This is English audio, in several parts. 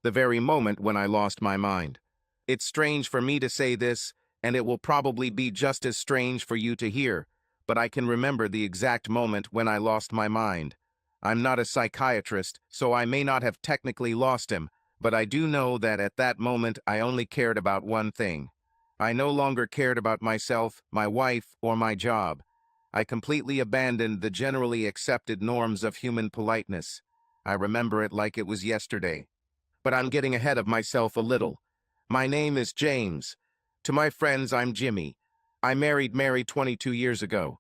the very moment when I lost my mind. It's strange for me to say this, and it will probably be just as strange for you to hear, but I can remember the exact moment when I lost my mind. I'm not a psychiatrist, so I may not have technically lost him, but I do know that at that moment I only cared about one thing. I no longer cared about myself, my wife, or my job. I completely abandoned the generally accepted norms of human politeness. I remember it like it was yesterday. But I'm getting ahead of myself a little. My name is James. To my friends, I'm Jimmy. I married Mary 22 years ago.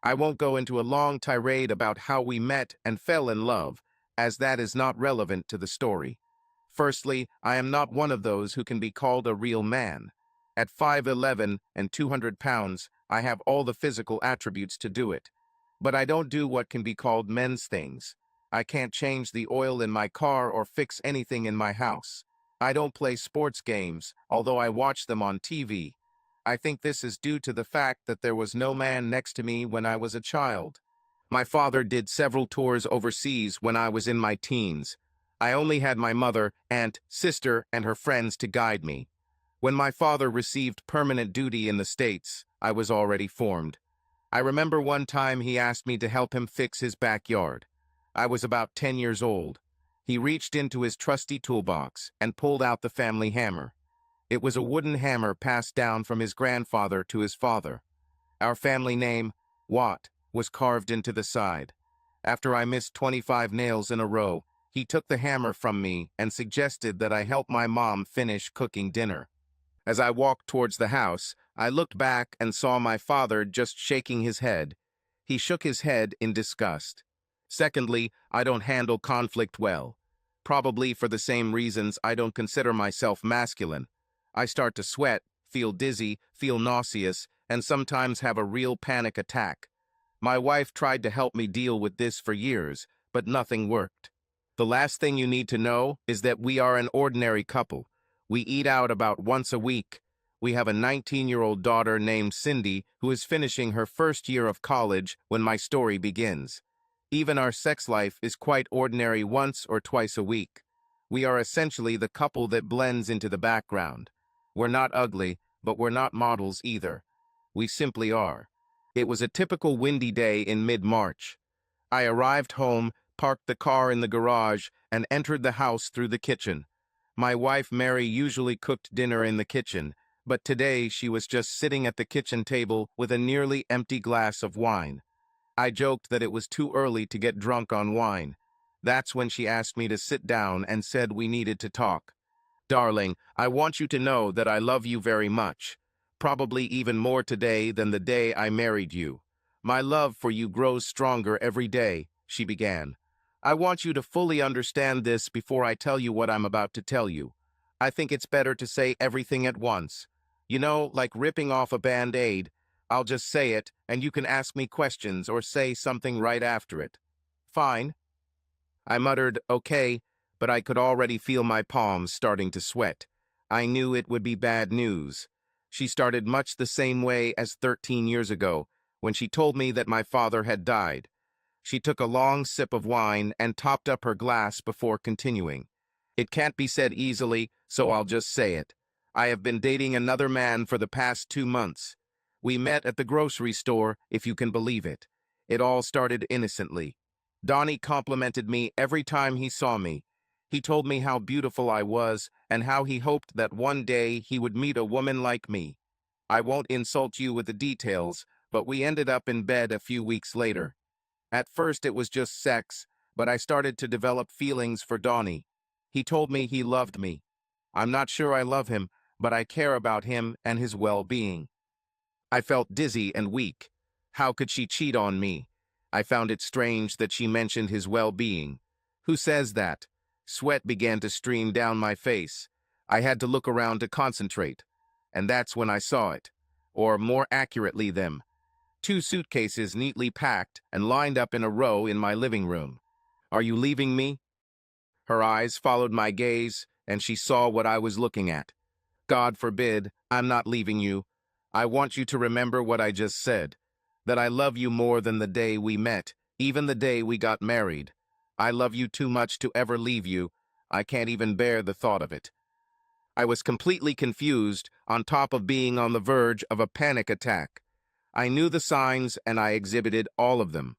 I won't go into a long tirade about how we met and fell in love, as that is not relevant to the story. Firstly, I am not one of those who can be called a real man. At 5'11" and 200 pounds, I have all the physical attributes to do it. But I don't do what can be called men's things. I can't change the oil in my car or fix anything in my house. I don't play sports games, although I watch them on TV. I think this is due to the fact that there was no man next to me when I was a child. My father did several tours overseas when I was in my teens. I only had my mother, aunt, sister, and her friends to guide me. When my father received permanent duty in the States, I was already formed. I remember one time he asked me to help him fix his backyard. I was about 10 years old. He reached into his trusty toolbox and pulled out the family hammer. It was a wooden hammer passed down from his grandfather to his father. Our family name, Watt, was carved into the side. After I missed 25 nails in a row, he took the hammer from me and suggested that I help my mom finish cooking dinner. As I walked towards the house, I looked back and saw my father just shaking his head. He shook his head in disgust. Secondly, I don't handle conflict well. Probably for the same reasons I don't consider myself masculine. I start to sweat, feel dizzy, feel nauseous, and sometimes have a real panic attack. My wife tried to help me deal with this for years, but nothing worked. The last thing you need to know is that we are an ordinary couple. We eat out about once a week. We have a 19-year-old daughter named Cindy who is finishing her first year of college when my story begins. Even our sex life is quite ordinary once or twice a week. We are essentially the couple that blends into the background. We're not ugly, but we're not models either. We simply are. It was a typical windy day in mid-March. I arrived home, parked the car in the garage, and entered the house through the kitchen. My wife Mary usually cooked dinner in the kitchen, but today she was just sitting at the kitchen table with a nearly empty glass of wine. I joked that it was too early to get drunk on wine. That's when she asked me to sit down and said we needed to talk. Darling, I want you to know that I love you very much. Probably even more today than the day I married you. My love for you grows stronger every day, she began. I want you to fully understand this before I tell you what I'm about to tell you. I think it's better to say everything at once. You know, like ripping off a Band-Aid. I'll just say it, and you can ask me questions or say something right after it. Fine. I muttered, okay, but I could already feel my palms starting to sweat. I knew it would be bad news. She started much the same way as 13 years ago, when she told me that my father had died. She took a long sip of wine and topped up her glass before continuing. It can't be said easily, so I'll just say it. I have been dating another man for the past 2 months. We met at the grocery store, if you can believe it. It all started innocently. Donnie complimented me every time he saw me. He told me how beautiful I was and how he hoped that one day he would meet a woman like me. I won't insult you with the details, but we ended up in bed a few weeks later. At first it was just sex, but I started to develop feelings for Donnie. He told me he loved me. I'm not sure I love him, but I care about him and his well-being. I felt dizzy and weak. How could she cheat on me? I found it strange that she mentioned his well-being. Who says that? Sweat began to stream down my face. I had to look around to concentrate. And that's when I saw it. Or more accurately, them. 2 suitcases neatly packed and lined up in a row in my living room. Are you leaving me? Her eyes followed my gaze, and she saw what I was looking at. God forbid, I'm not leaving you. I want you to remember what I just said. That I love you more than the day we met, even the day we got married. I love you too much to ever leave you. I can't even bear the thought of it. I was completely confused, on top of being on the verge of a panic attack. I knew the signs and I exhibited all of them.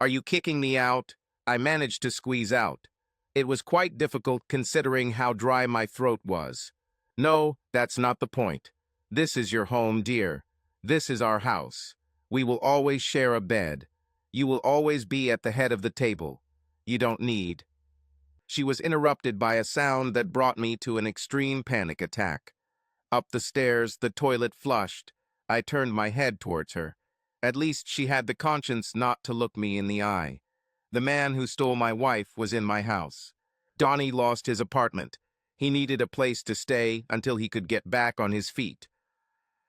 "Are you kicking me out?" I managed to squeeze out. It was quite difficult considering how dry my throat was. "No, that's not the point. This is your home, dear. This is our house. We will always share a bed. You will always be at the head of the table. You don't need—" She was interrupted by a sound that brought me to an extreme panic attack. Up the stairs, the toilet flushed. I turned my head towards her. At least she had the conscience not to look me in the eye. The man who stole my wife was in my house. Donnie lost his apartment. He needed a place to stay until he could get back on his feet.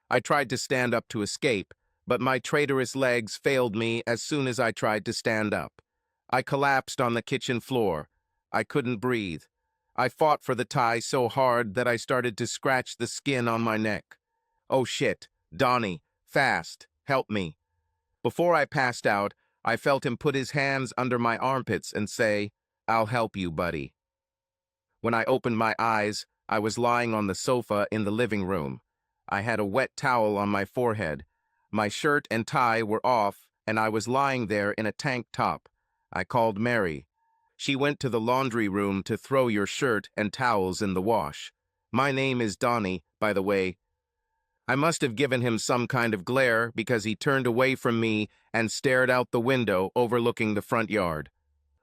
I tried to stand up to escape, but my traitorous legs failed me as soon as I tried to stand up. I collapsed on the kitchen floor. I couldn't breathe. I fought for the tie so hard that I started to scratch the skin on my neck. "Oh shit, Donnie, fast, help me." Before I passed out, I felt him put his hands under my armpits and say, "I'll help you, buddy." When I opened my eyes, I was lying on the sofa in the living room. I had a wet towel on my forehead. My shirt and tie were off, and I was lying there in a tank top. I called Mary. She went to the laundry room to throw your shirt and towels in the wash. My name is Donnie, by the way. I must have given him some kind of glare because he turned away from me and stared out the window overlooking the front yard.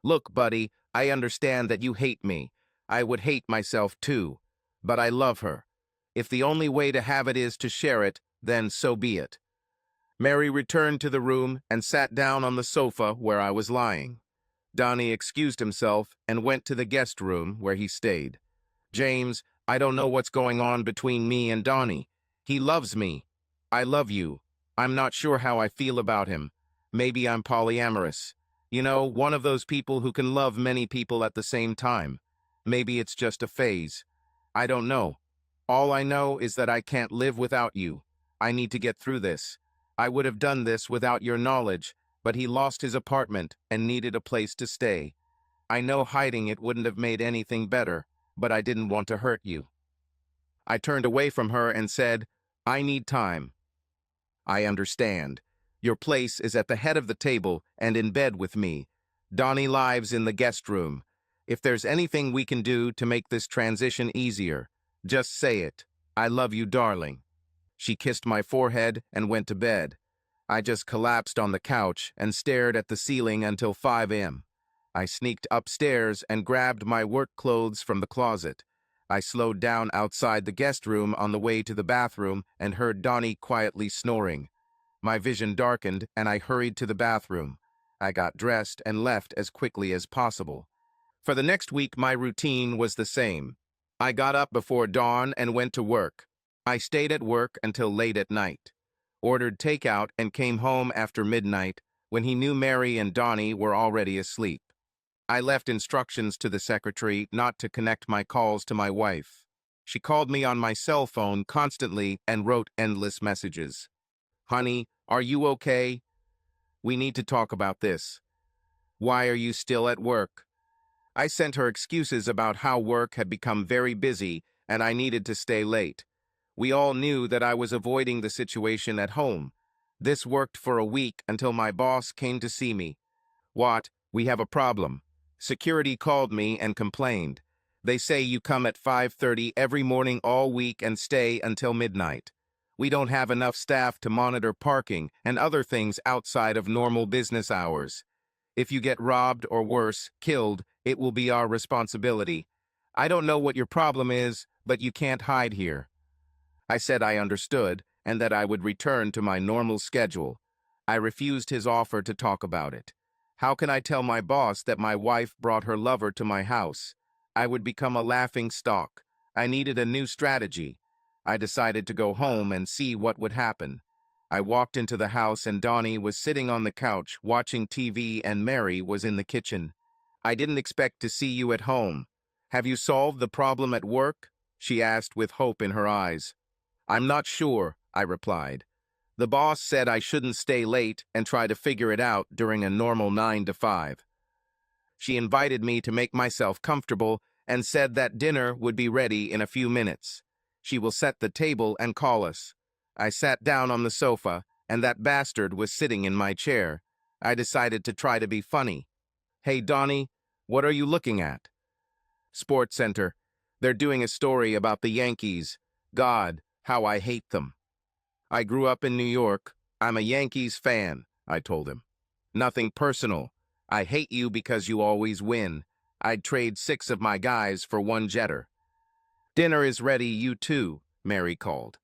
"Look, buddy, I understand that you hate me. I would hate myself too. But I love her. If the only way to have it is to share it, then so be it." Mary returned to the room and sat down on the sofa where I was lying. Donnie excused himself and went to the guest room where he stayed. "James, I don't know what's going on between me and Donnie. He loves me. I love you. I'm not sure how I feel about him. Maybe I'm polyamorous. You know, one of those people who can love many people at the same time. Maybe it's just a phase. I don't know. All I know is that I can't live without you. I need to get through this. I would have done this without your knowledge, but he lost his apartment and needed a place to stay. I know hiding it wouldn't have made anything better, but I didn't want to hurt you." I turned away from her and said, "I need time." "I understand. Your place is at the head of the table and in bed with me. Donnie lives in the guest room. If there's anything we can do to make this transition easier, just say it. I love you, darling." She kissed my forehead and went to bed. I just collapsed on the couch and stared at the ceiling until 5 a.m. I sneaked upstairs and grabbed my work clothes from the closet. I slowed down outside the guest room on the way to the bathroom and heard Donnie quietly snoring. My vision darkened and I hurried to the bathroom. I got dressed and left as quickly as possible. For the next week, my routine was the same. I got up before dawn and went to work. I stayed at work until late at night, ordered takeout, and came home after midnight when he knew Mary and Donnie were already asleep. I left instructions to the secretary not to connect my calls to my wife. She called me on my cell phone constantly and wrote endless messages. "Honey, are you okay? We need to talk about this. Why are you still at work?" I sent her excuses about how work had become very busy and I needed to stay late. We all knew that I was avoiding the situation at home. This worked for a week until my boss came to see me. "What? We have a problem." Security called me and complained. "They say you come at 5:30 every morning all week and stay until midnight. We don't have enough staff to monitor parking and other things outside of normal business hours. If you get robbed or worse, killed, it will be our responsibility. I don't know what your problem is, but you can't hide here." I said I understood and that I would return to my normal schedule. I refused his offer to talk about it. How can I tell my boss that my wife brought her lover to my house? I would become a laughing stock. I needed a new strategy. I decided to go home and see what would happen. I walked into the house and Donnie was sitting on the couch watching TV and Mary was in the kitchen. "I didn't expect to see you at home. Have you solved the problem at work?" she asked with hope in her eyes. "I'm not sure," I replied. "The boss said I shouldn't stay late and try to figure it out during a normal 9 to 5. She invited me to make myself comfortable and said that dinner would be ready in a few minutes. She will set the table and call us. I sat down on the sofa, and that bastard was sitting in my chair. I decided to try to be funny. "Hey, Donnie, what are you looking at?" "Sports Center. They're doing a story about the Yankees. God, how I hate them." "I grew up in New York. I'm a Yankees fan," I told him. "Nothing personal. I hate you because you always win. I'd trade 6 of my guys for 1 Jeter." "Dinner is ready, you too," Mary called.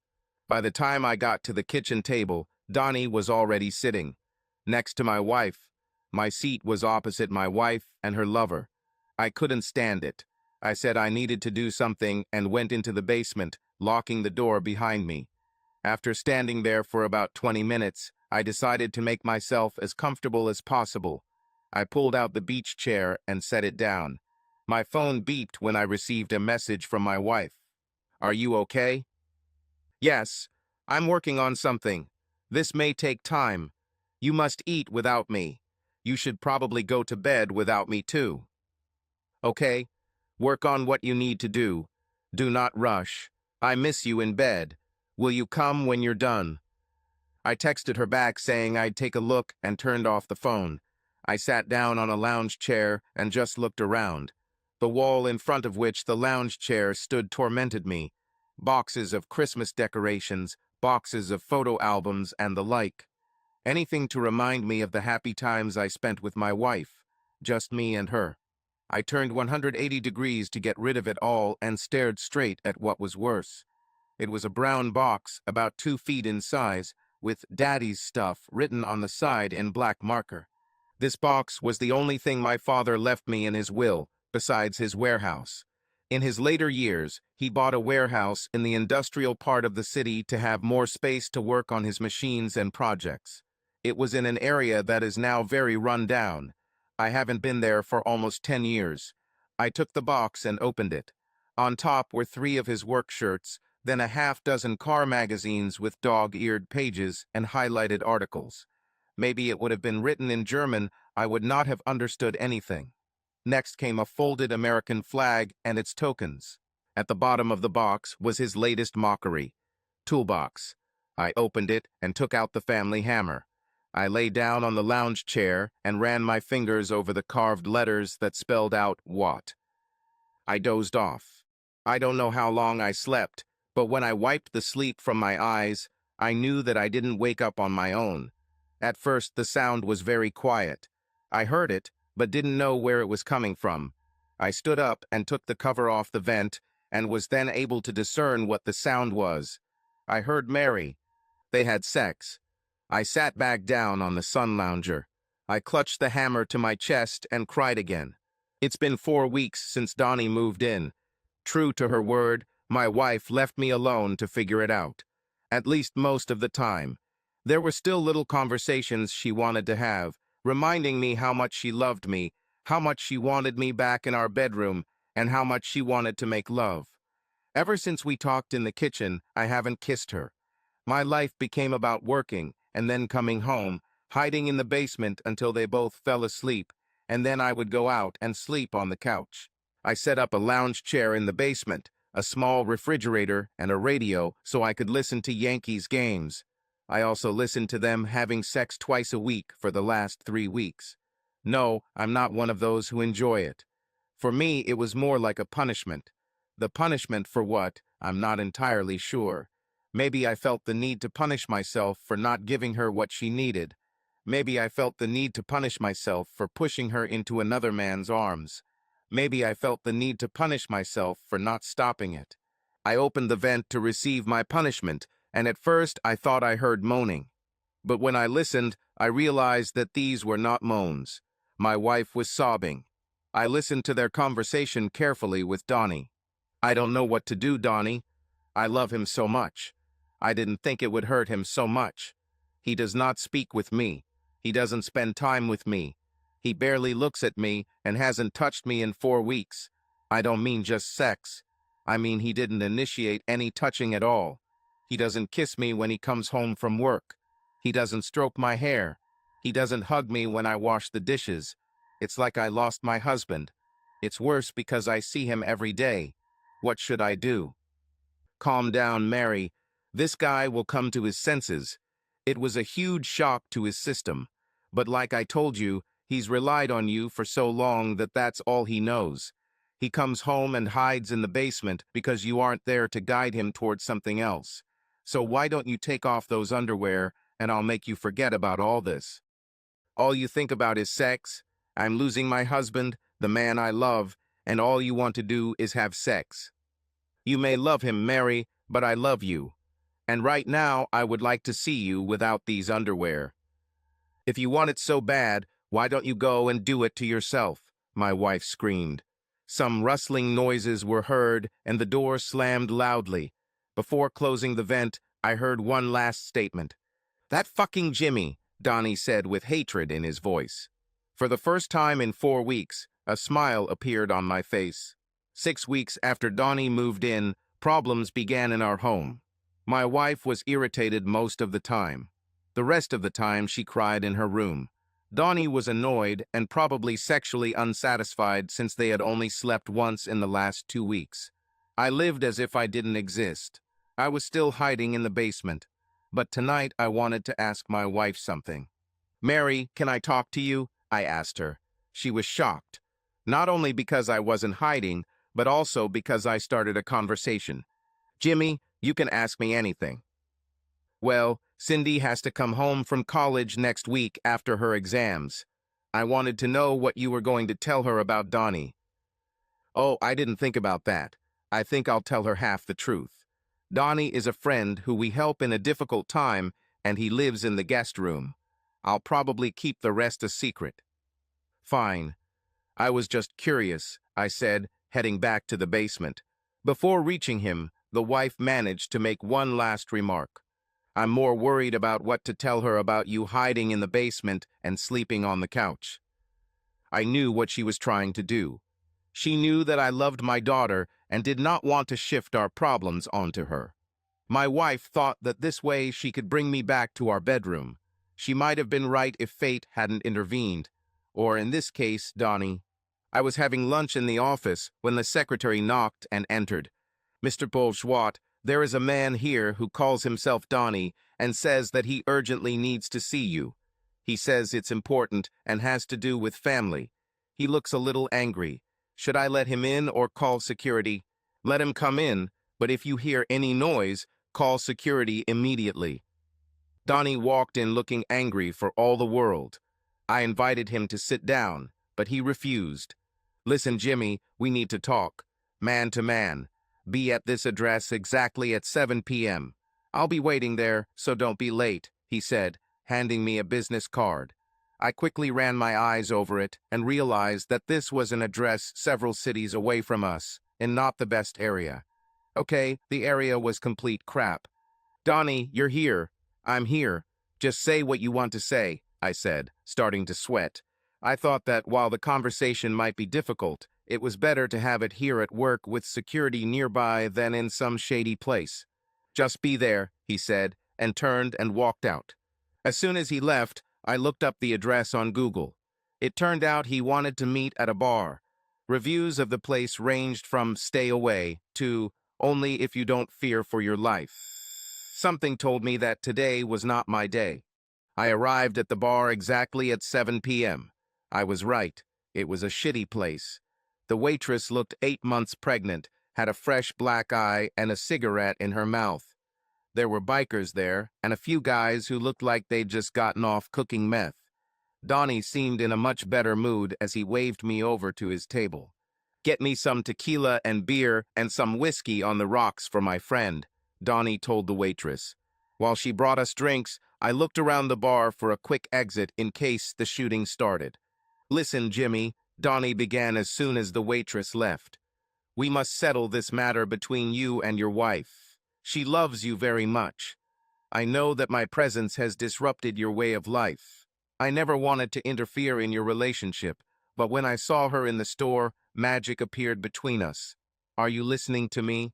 By the time I got to the kitchen table, Donnie was already sitting next to my wife. My seat was opposite my wife and her lover. I couldn't stand it. I said I needed to do something and went into the basement, locking the door behind me. After standing there for about 20 minutes, I decided to make myself as comfortable as possible. I pulled out the beach chair and set it down. My phone beeped when I received a message from my wife. "Are you okay?" "Yes, I'm working on something. This may take time. You must eat without me. You should probably go to bed without me too." "Okay, work on what you need to do. Do not rush. I miss you in bed. Will you come when you're done?" I texted her back saying I'd take a look and turned off the phone. I sat down on a lounge chair and just looked around. The wall in front of which the lounge chair stood tormented me. Boxes of Christmas decorations, boxes of photo albums, and the like. Anything to remind me of the happy times I spent with my wife. Just me and her. I turned 180 degrees to get rid of it all and stared straight at what was worse. It was a brown box, about 2 feet in size, with "Daddy's Stuff" written on the side in black marker. This box was the only thing my father left me in his will, besides his warehouse. In his later years, he bought a warehouse in the industrial part of the city to have more space to work on his machines and projects. It was in an area that is now very run down. I haven't been there for almost 10 years. I took the box and opened it. On top were 3 of his work shirts, then a half-dozen car magazines with dog-eared pages and highlighted articles. Maybe it would have been written in German. I would not have understood anything. Next came a folded American flag and its tokens. At the bottom of the box was his latest mockery, toolbox. I opened it and took out the family hammer. I lay down on the lounge chair and ran my fingers over the carved letters that spelled out "What." I dozed off. I don't know how long I slept, but when I wiped the sleep from my eyes, I knew that I didn't wake up on my own. At first, the sound was very quiet. I heard it, but didn't know where it was coming from. I stood up and took the cover off the vent, and was then able to discern what the sound was. I heard Mary. They had sex. I sat back down on the sun lounger. I clutched the hammer to my chest and cried again. It's been 4 weeks since Donnie moved in. True to her word, my wife left me alone to figure it out. At least most of the time. There were still little conversations she wanted to have, reminding me how much she loved me, how much she wanted me back in our bedroom, and how much she wanted to make love. Ever since we talked in the kitchen, I haven't kissed her. My life became about working, and then coming home, hiding in the basement until they both fell asleep, and then I would go out and sleep on the couch. I set up a lounge chair in the basement, a small refrigerator, and a radio so I could listen to Yankees games. I also listened to them having sex twice a week for the last 3 weeks. No, I'm not one of those who enjoy it. For me, it was more like a punishment. The punishment for what, I'm not entirely sure. Maybe I felt the need to punish myself for not giving her what she needed. Maybe I felt the need to punish myself for pushing her into another man's arms. Maybe I felt the need to punish myself for not stopping it. I opened the vent to receive my punishment, and at first I thought I heard moaning. But when I listened, I realized that these were not moans. My wife was sobbing. I listened to their conversation carefully with Donnie. "I don't know what to do, Donnie. I love him so much. I didn't think it would hurt him so much. He does not speak with me. He doesn't spend time with me. He barely looks at me and hasn't touched me in 4 weeks. I don't mean just sex. I mean he didn't initiate any touching at all. He doesn't kiss me when he comes home from work. He doesn't stroke my hair. He doesn't hug me when I wash the dishes. It's like I lost my husband. It's worse because I see him every day. What should I do? Calm down, Mary. This guy will come to his senses. It was a huge shock to his system. But like I told you, he's relied on you for so long that that's all he knows. He comes home and hides in the basement because you aren't there to guide him towards something else. So why don't you take off those underwear and I'll make you forget about all this? All you think about is sex. I'm losing my husband, the man I love, and all you want to do is have sex. You may love him, Mary, but I love you. And right now, I would like to see you without these underwear. If you want it so bad, why don't you go and do it to yourself? My wife screamed. Some rustling noises were heard, and the door slammed loudly. Before closing the vent, I heard one last statement. That fucking Jimmy, Donnie said with hatred in his voice. For the first time in 4 weeks, a smile appeared on my face. 6 weeks after Donnie moved in, problems began in our home. My wife was irritated most of the time. The rest of the time she cried in her room. Donnie was annoyed and probably sexually unsatisfied since they had only slept once in the last 2 weeks. I lived as if I didn't exist. I was still hiding in the basement. But tonight I wanted to ask my wife something. Mary, can I talk to you? I asked her. She was shocked. Not only because I wasn't hiding, but also because I started a conversation. Jimmy, you can ask me anything. Well, Cindy has to come home from college next week after her exams. I wanted to know what you were going to tell her about Donnie. Oh, I didn't think about that. I think I'll tell her half the truth. Donnie is a friend who we help in a difficult time, and he lives in the guest room. I'll probably keep the rest a secret. Fine. I was just curious, I said, heading back to the basement. Before reaching him, the wife managed to make one last remark. I'm more worried about what to tell her about you hiding in the basement and sleeping on the couch. I knew what she was trying to do. She knew that I loved my daughter and did not want to shift our problems onto her. My wife thought that this way she could bring me back to our bedroom. She might have been right if fate hadn't intervened. Or in this case, Donnie. I was having lunch in the office when the secretary knocked and entered. Mr. Bourgeois, there is a man here who calls himself Donnie and says that he urgently needs to see you. He says it's important and has to do with family. He looks a little angry. Should I let him in or call security? Let him come in, but if you hear any noise, call security immediately. Donnie walked in looking angry for all the world. I invited him to sit down, but he refused. Listen, Jimmy, we need to talk. Man to man. Be at this address exactly at 7 p.m. I'll be waiting there, so don't be late, he said, handing me a business card. I quickly ran my eyes over it and realized that this was an address several cities away from us, in not the best area. Okay, the area was complete crap. Donnie, you're here. I'm here. Just say what you want to say, I said, starting to sweat. I thought that while the conversation might be difficult, it was better to have it here at work with security nearby than in some shady place. Just be there, he said, and turned and walked out. As soon as he left, I looked up the address on Google. It turned out he wanted to meet at a bar. Reviews of the place ranged from stay away to only if you don't fear for your life. Something told me that today was not my day. I arrived at the bar exactly at 7 p.m. I was right. It was a shitty place. The waitress looked 8 months pregnant, had a fresh black eye and a cigarette in her mouth. There were bikers there, and a few guys who looked like they'd just gotten off cooking meth. Donnie seemed in a much better mood as he waved me over to his table. Get me some tequila and beer and some whiskey on the rocks for my friend, Donnie told the waitress. While she brought us drinks, I looked around the bar for a quick exit in case the shooting started. Listen, Jimmy, Donnie began as soon as the waitress left. We must settle this matter between you and your wife. She loves you very much. I know that my presence has disrupted your way of life. I never wanted to interfere in your relationship, but when I saw her in the store, magic appeared between us. Are you listening to me?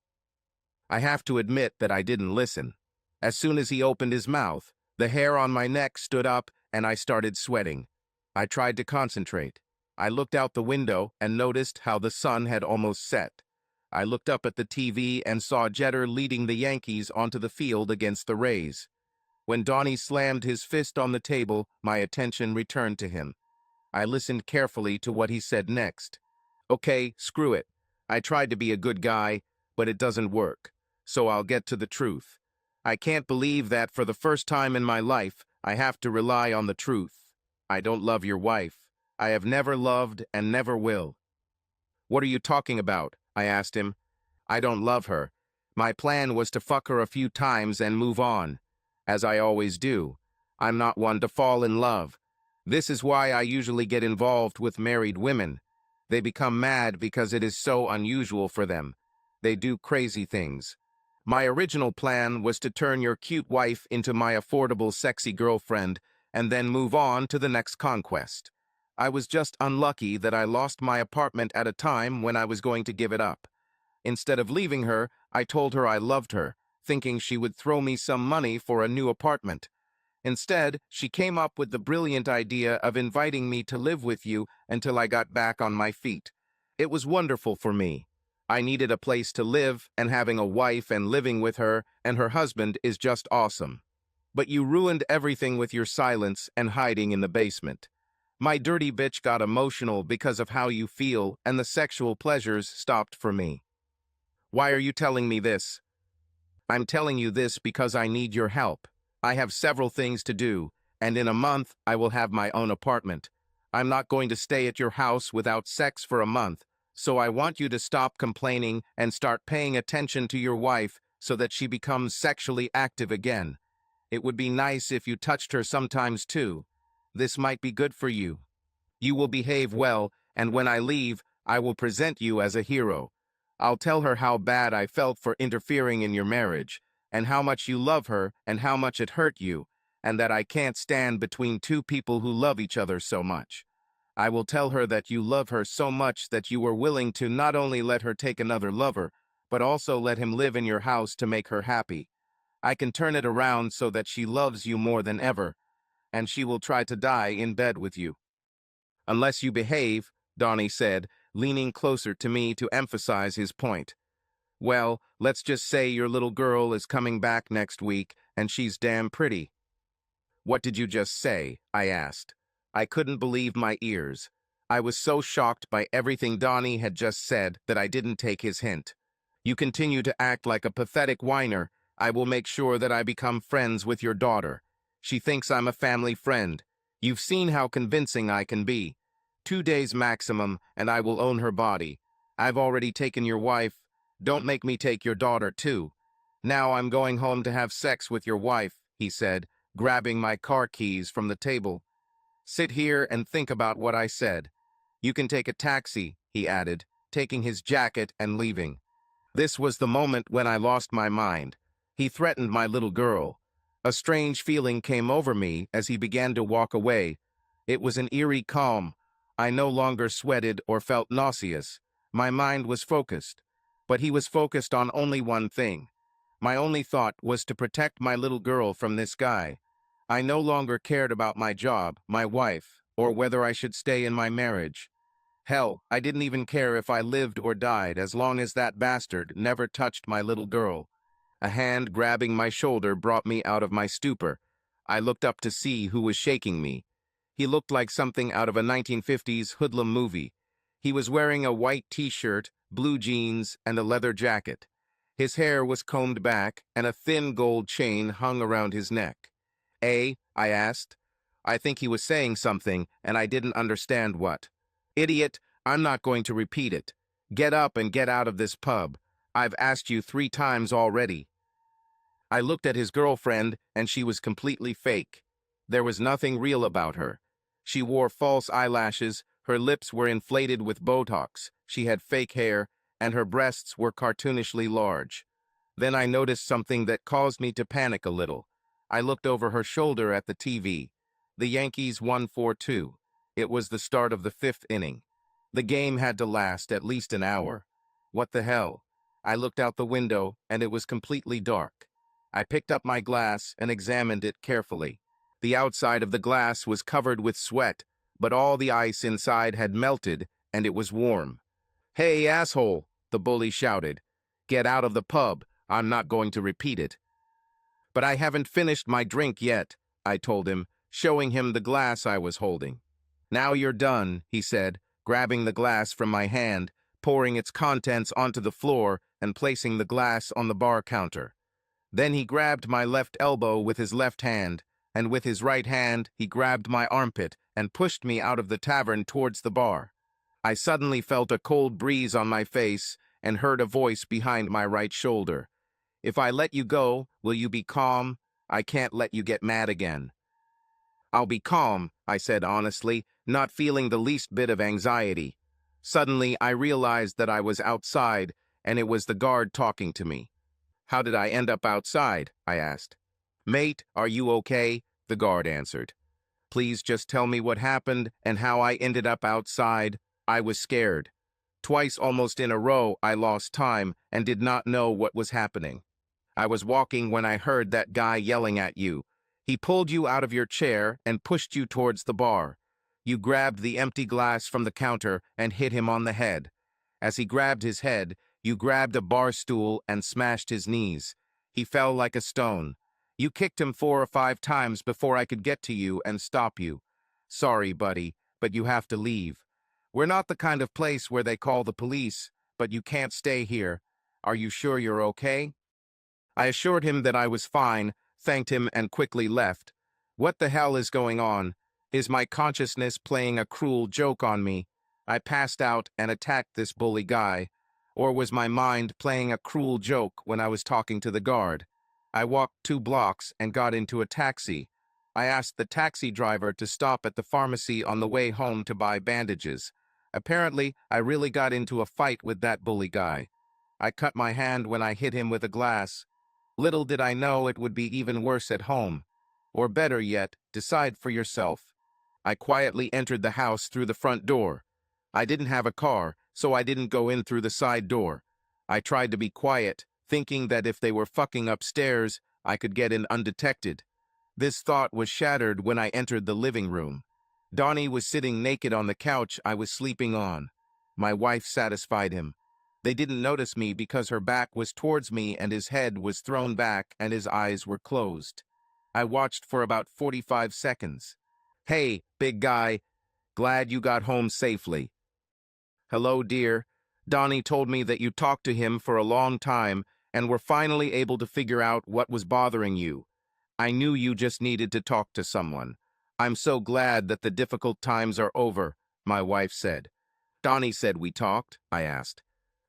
I have to admit that I didn't listen. As soon as he opened his mouth, the hair on my neck stood up and I started sweating. I tried to concentrate. I looked out the window and noticed how the sun had almost set. I looked up at the TV and saw Jeter leading the Yankees onto the field against the Rays. When Donnie slammed his fist on the table, my attention returned to him. I listened carefully to what he said next. Okay, screw it. I tried to be a good guy, but it doesn't work. So I'll get to the truth. I can't believe that for the first time in my life, I have to rely on the truth. I don't love your wife. I have never loved and never will. What are you talking about? I asked him. I don't love her. My plan was to fuck her a few times and move on. As I always do. I'm not one to fall in love. This is why I usually get involved with married women. They become mad because it is so unusual for them. They do crazy things. My original plan was to turn your cute wife into my affordable, sexy girlfriend and then move on to the next conquest. I was just unlucky that I lost my apartment at a time when I was going to give it up. Instead of leaving her, I told her I loved her, thinking she would throw me some money for a new apartment. Instead, she came up with the brilliant idea of inviting me to live with you until I got back on my feet. It was wonderful for me. I needed a place to live, and having a wife and living with her and her husband is just awesome. But you ruined everything with your silence and hiding in the basement. My dirty bitch got emotional because of how you feel, and the sexual pleasures stopped for me. Why are you telling me this? I'm telling you this because I need your help. I have several things to do, and in a month I will have my own apartment. I'm not going to stay at your house without sex for a month, so I want you to stop complaining and start paying attention to your wife so that she becomes sexually active again. It would be nice if you touched her sometimes too. This might be good for you. You will behave well, and when I leave, I will present you as a hero. I'll tell her how bad I felt for interfering in your marriage, and how much you love her and how much it hurt you, and that I can't stand between two people who love each other so much. I will tell her that you love her so much that you were willing to not only let her take another lover, but also let him live in your house to make her happy. I can turn it around so that she loves you more than ever, and she will try to die in bed with you. Unless you behave, Donnie said, leaning closer to me to emphasize his point. Well, let's just say your little girl is coming back next week, and she's damn pretty. What did you just say? I asked. I couldn't believe my ears. I was so shocked by everything Donnie had just said that I didn't take his hint. You continue to act like a pathetic whiner. I will make sure that I become friends with your daughter. She thinks I'm a family friend. You've seen how convincing I can be. 2 days maximum, and I will own her body. I've already taken your wife. Don't make me take your daughter, too. Now I'm going home to have sex with your wife, he said, grabbing my car keys from the table. Sit here and think about what I said. You can take a taxi, he added, taking his jacket and leaving. This was the moment when I lost my mind. He threatened my little girl. A strange feeling came over me as he began to walk away. It was an eerie calm. I no longer sweated or felt nauseous. My mind was focused. But he was focused on only one thing. My only thought was to protect my little girl from this guy. I no longer cared about my job, my wife, or whether I should stay in my marriage. Hell, I didn't even care if I lived or died as long as that bastard never touched my little girl. A hand grabbing my shoulder brought me out of my stupor. I looked up to see who was shaking me. He looked like something out of a 1950s hoodlum movie. He was wearing a white t-shirt, blue jeans, and a leather jacket. His hair was combed back, and a thin gold chain hung around his neck. I asked. I think he was saying something, and I didn't understand what. Idiot, I'm not going to repeat it. Get up and get out of this pub. I've asked you 3 times already. I looked at his girlfriend, and she was completely fake. There was nothing real about her. She wore false eyelashes, her lips were inflated with Botox, she had fake hair, and her breasts were cartoonishly large. Then I noticed something that caused me to panic a little. I looked over her shoulder at the TV. The Yankees won 4-2. It was the start of the 5th inning. The game had to last at least an hour. What the hell? I looked out the window, and it was completely dark. I picked up my glass and examined it carefully. The outside of the glass was covered with sweat, but all the ice inside had melted and it was warm. "Hey, asshole," the bully shouted. "Get out of the pub. I'm not going to repeat it." "But I haven't finished my drink yet," I told him, showing him the glass I was holding. "Now you're done," he said, grabbing the glass from my hand, pouring its contents onto the floor and placing the glass on the bar counter. Then he grabbed my left elbow with his left hand, and with his right hand he grabbed my armpit and pushed me out of the tavern towards the bar. I suddenly felt a cold breeze on my face and heard a voice behind my right shoulder. "If I let you go, will you be calm? I can't let you get mad again." "I'll be calm," I said honestly, not feeling the least bit of anxiety. Suddenly, I realized that I was outside, and it was the guard talking to me. "How did I end up outside?" I asked. "Mate, are you okay?" the guard answered. "Please just tell me what happened and how I ended up outside." I was scared. Twice almost in a row, I lost time and did not know what was happening. "I was walking when I heard that guy yelling at you. He pulled you out of your chair and pushed you towards the bar. You grabbed the empty glass from the counter and hit him on the head. As he grabbed his head, you grabbed a bar stool and smashed his knees. He fell like a stone. You kicked him 4 or 5 times before I could get to you and stop you. Sorry, buddy, but you have to leave. We're not the kind of place where they call the police, but you can't stay here. Are you sure you're okay?" I assured him that I was fine, thanked him, and quickly left. What the hell is going on? Is my consciousness playing a cruel joke on me? I passed out and attacked this bully guy. Or was my mind playing a cruel joke when I was talking to the guard? I walked 2 blocks and got into a taxi. I asked the taxi driver to stop at the pharmacy on the way home to buy bandages. Apparently, I really got into a fight with that bully guy. I cut my hand when I hit him with a glass. Little did I know it would be even worse at home. Or better yet, decide for yourself. I quietly entered the house through the front door. I didn't have a car, so I didn't go in through the side door. I tried to be quiet, thinking that if they were fucking upstairs, I could get in undetected. This thought was shattered when I entered the living room. Donnie was sitting naked on the couch I was sleeping on. My wife satisfied him. They didn't notice me because her back was towards me and his head was thrown back and his eyes were closed. I watched for about 45 seconds. "Hey, big guy, glad you got home safely." "Hello, dear. Donnie told me that you talked to him for a long time and were finally able to figure out what was bothering you. I knew you just needed to talk to someone. I'm so glad that the difficult times are over," my wife said. "Donnie said we talked?" I asked.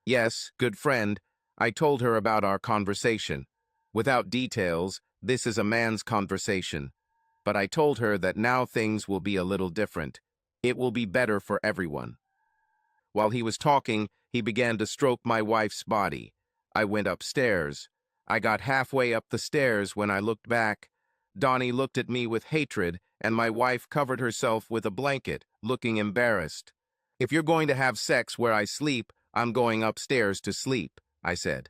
"Yes, good friend." I told her about our conversation. Without details, this is a man's conversation. But I told her that now things will be a little different. It will be better for everyone. While he was talking, he began to stroke my wife's body. I went upstairs. I got halfway up the stairs when I looked back. Donnie looked at me with hatred, and my wife covered herself with a blanket, looking embarrassed. "If you're going to have sex where I sleep, I'm going upstairs to sleep," I said.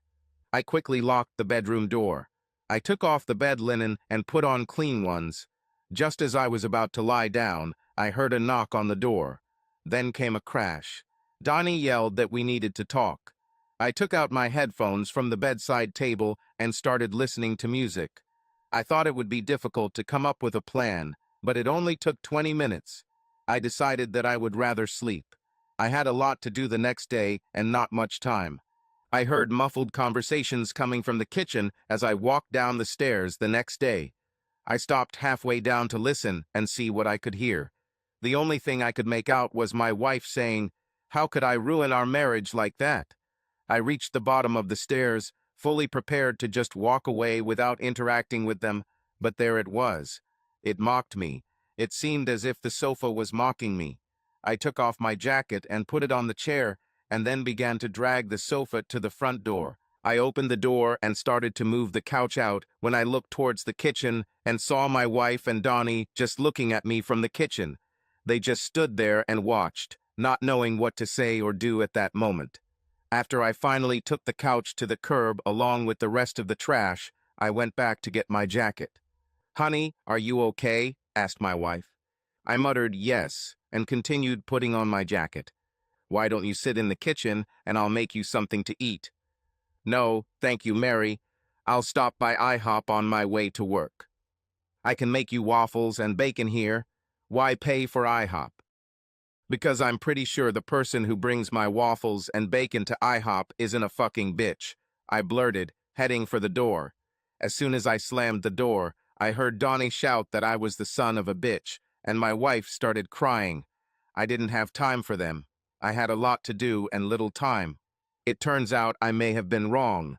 I quickly locked the bedroom door. I took off the bed linen and put on clean ones. Just as I was about to lie down, I heard a knock on the door. Then came a crash. Donnie yelled that we needed to talk. I took out my headphones from the bedside table and started listening to music. I thought it would be difficult to come up with a plan, but it only took 20 minutes. I decided that I would rather sleep. I had a lot to do the next day and not much time. I heard muffled conversations coming from the kitchen as I walked down the stairs the next day. I stopped halfway down to listen and see what I could hear. The only thing I could make out was my wife saying, "How could I ruin our marriage like that?" I reached the bottom of the stairs, fully prepared to just walk away without interacting with them, but there it was. It mocked me. It seemed as if the sofa was mocking me. I took off my jacket and put it on the chair, and then began to drag the sofa to the front door. I opened the door and started to move the couch out when I looked towards the kitchen and saw my wife and Donnie just looking at me from the kitchen. They just stood there and watched, not knowing what to say or do at that moment. After I finally took the couch to the curb along with the rest of the trash, I went back to get my jacket. "Honey, are you okay?" asked my wife. I muttered yes and continued putting on my jacket. Why don't you sit in the kitchen and I'll make you something to eat? No, thank you, Mary. I'll stop by IHOP on my way to work. I can make you waffles and bacon here. Why pay for IHOP? Because I'm pretty sure the person who brings my waffles and bacon to IHOP isn't a fucking bitch, I blurted, heading for the door. As soon as I slammed the door, I heard Donnie shout that I was the son of a bitch, and my wife started crying. I didn't have time for them. I had a lot to do and little time. It turns out I may have been wrong.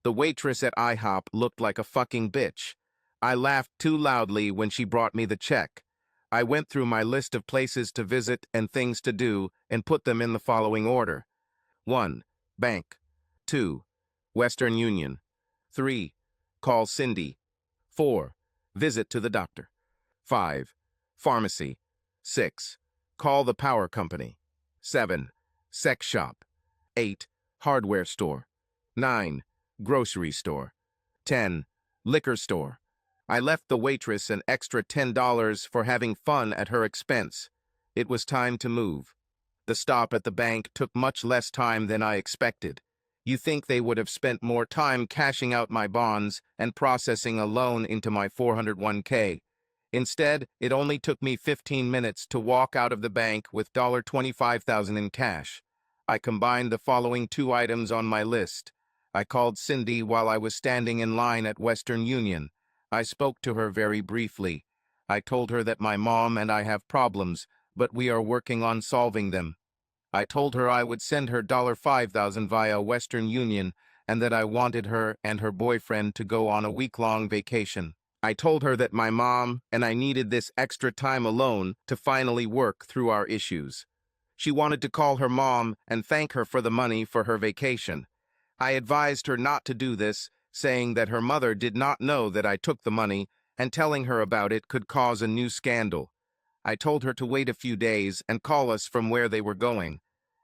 The waitress at IHOP looked like a fucking bitch. I laughed too loudly when she brought me the check. I went through my list of places to visit and things to do and put them in the following order. 1. Bank. 2. Western Union. 3. Call Cindy. 4. Visit to the doctor. 5. Pharmacy. 6. Call the power company. 7. Sex shop. 8. Hardware store. 9. Grocery store. 10. Liquor store. I left the waitress an extra $10 for having fun at her expense. It was time to move. The stop at the bank took much less time than I expected. You think they would have spent more time cashing out my bonds and processing a loan into my 401k. Instead, it only took me 15 minutes to walk out of the bank with $25,000 in cash. I combined the following 2 items on my list. I called Cindy while I was standing in line at Western Union. I spoke to her very briefly. I told her that my mom and I have problems, but we are working on solving them. I told her I would send her $5,000 via Western Union and that I wanted her and her boyfriend to go on a week-long vacation. I told her that my mom and I needed this extra time alone to finally work through our issues. She wanted to call her mom and thank her for the money for her vacation. I advised her not to do this, saying that her mother did not know that I took the money, and telling her about it could cause a new scandal. I told her to wait a few days and call us from where they were going.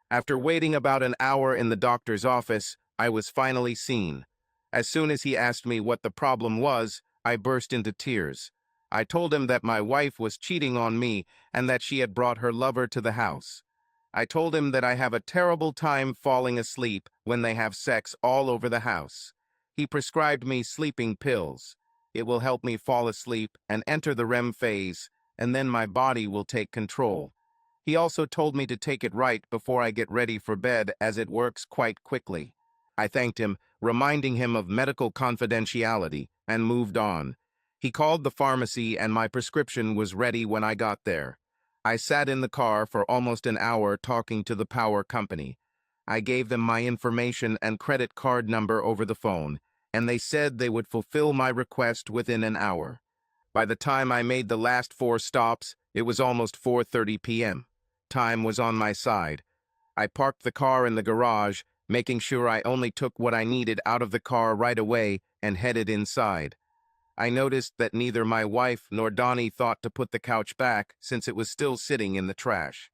After waiting about an hour in the doctor's office, I was finally seen. As soon as he asked me what the problem was, I burst into tears. I told him that my wife was cheating on me and that she had brought her lover to the house. I told him that I have a terrible time falling asleep when they have sex all over the house. He prescribed me sleeping pills. It will help me fall asleep and enter the REM phase, and then my body will take control. He also told me to take it right before I get ready for bed, as it works quite quickly. I thanked him, reminding him of medical confidentiality, and moved on. He called the pharmacy and my prescription was ready when I got there. I sat in the car for almost an hour talking to the power company. I gave them my information and credit card number over the phone, and they said they would fulfill my request within an hour. By the time I made the last 4 stops, it was almost 4:30 p.m. Time was on my side. I parked the car in the garage, making sure I only took what I needed out of the car right away and headed inside. I noticed that neither my wife nor Donnie thought to put the couch back since it was still sitting in the trash.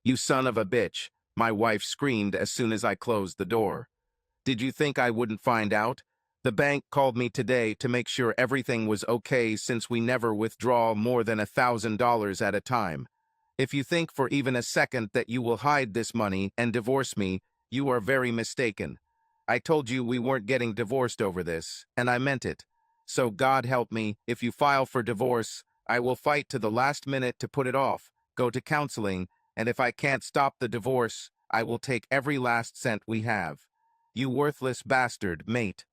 "You son of a bitch," my wife screamed as soon as I closed the door. "Did you think I wouldn't find out? The bank called me today to make sure everything was okay since we never withdraw more than $1,000 at a time. If you think for even a second that you will hide this money and divorce me, you are very mistaken. I told you we weren't getting divorced over this, and I meant it. So God help me, if you file for divorce, I will fight to the last minute to put it off, go to counseling, and if I can't stop the divorce, I will take every last cent we have. You worthless bastard, mate."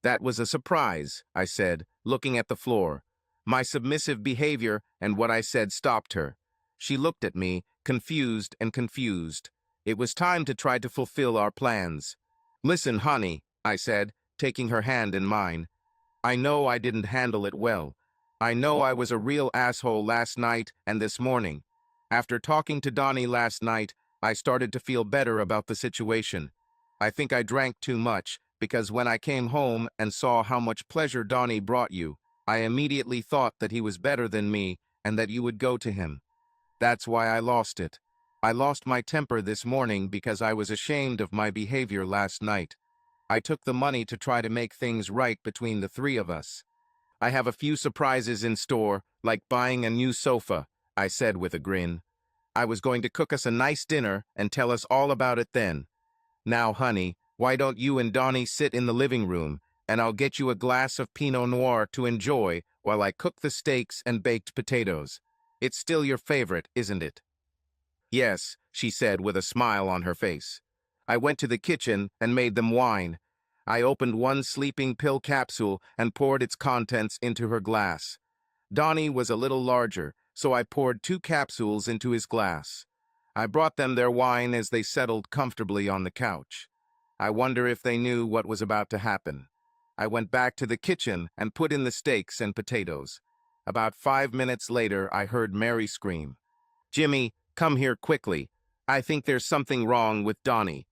"That was a surprise," I said, looking at the floor. My submissive behavior and what I said stopped her. She looked at me, confused and confused. It was time to try to fulfill our plans. "Listen, honey," I said, taking her hand in mine. "I know I didn't handle it well. I know I was a real asshole last night and this morning. After talking to Donnie last night, I started to feel better about the situation. I think I drank too much, because when I came home and saw how much pleasure Donnie brought you, I immediately thought that he was better than me and that you would go to him. That's why I lost it. I lost my temper this morning because I was ashamed of my behavior last night. I took the money to try to make things right between the 3 of us. I have a few surprises in store, like buying a new sofa, I said with a grin. I was going to cook us a nice dinner and tell us all about it then. Now, honey, why don't you and Donnie sit in the living room, and I'll get you a glass of Pinot Noir to enjoy while I cook the steaks and baked potatoes. It's still your favorite, isn't it? Yes, she said with a smile on her face. I went to the kitchen and made them wine. I opened one sleeping pill capsule and poured its contents into her glass. Donnie was a little larger, so I poured 2 capsules into his glass. I brought them their wine as they settled comfortably on the couch. I wonder if they knew what was about to happen. I went back to the kitchen and put in the steaks and potatoes. About 5 minutes later, I heard Mary scream, "Jimmy, come here quickly. I think there's something wrong with Donnie."